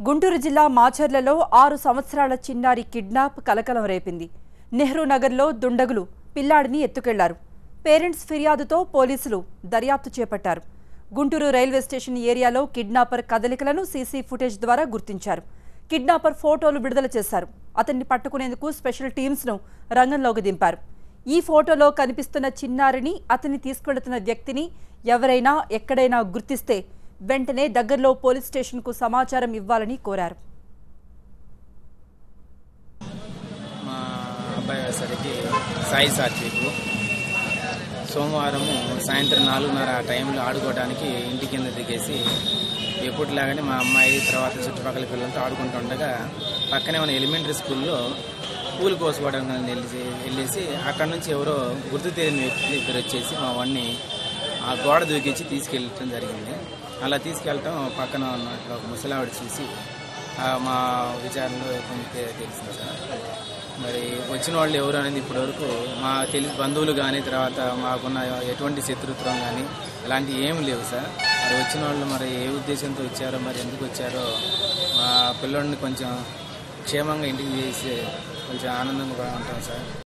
గుంటూరు జిల్లా మాచర్లలో 6 సంవత్సరాల చిన్నారి కిడ్నాప్ కలకలం రేపింది. నెహ్రూ నగర్లో దుండగులు పిల్లాడిని ఎత్తుకెళ్లారు. పేరెంట్స్ ఫిర్యాదుతో పోలీసులు దర్యాప్తు చేపట్టారు. గుంటూరు రైల్వే స్టేషన్ ఏరియాలో కిడ్నాపర్ కదలికలను సీసీ ఫుటేజ్ ద్వారా గుర్తించారు. కిడ్నాపర్ ఫోటోలు విడుదల చేశారు. అతన్ని పట్టుకునేందుకు స్పెషల్ టీమ్స్ను రంగంలోకి దింపారు. ఈ ఫోటోలో కనిపిస్తున్న చిన్నారిని, అతన్ని తీసుకెళ్తున్న వ్యక్తిని ఎవరైనా ఎక్కడైనా గుర్తిస్తే వెంటనే దగ్గరలో పోలీస్ స్టేషన్కు సమాచారం ఇవ్వాలని కోరారు. మా అబ్బాయి సరికి సాయి సాత్విక్ సోమవారము సాయంత్రం 4:30 ఆ టైంలో ఆడుకోవడానికి ఇంటి కింద దిగేసి ఎప్పటిలాగానే మా అమ్మాయి తర్వాత చుట్టుపక్కల పిల్లలతో ఆడుకుంటుండగా పక్కనే ఉన్న ఎలిమెంటరీ స్కూల్లో పూలు కోసుకోవడానికి వెళ్ళేసి అక్కడ నుంచి ఎవరో గుర్తు తెలియని వ్యక్తి దగ్గర వచ్చేసి మా వాడిని ఆ గోడ దూకించి తీసుకెళ్ళటం జరిగింది. అలా తీసుకెళ్ళటం పక్కన ఉన్న ఒక ముసలావిడ చూసి మా విచారణలో తెలిసింది సార్. మరి వచ్చిన వాళ్ళు ఎవరు అనేది ఇప్పటివరకు మా బంధువులు కానీ తర్వాత మాకున్న ఎటువంటి శత్రుత్వం కానీ అలాంటివి ఏమి లేవు సార్. మరి వచ్చిన వాళ్ళు మరి ఏ ఉద్దేశంతో వచ్చారో, మరి ఎందుకు వచ్చారో, మా పిల్లోడిని కొంచెం క్షేమంగా ఇంటికి చేసి కొంచెం ఆనందంగా ఉంటాం సార్.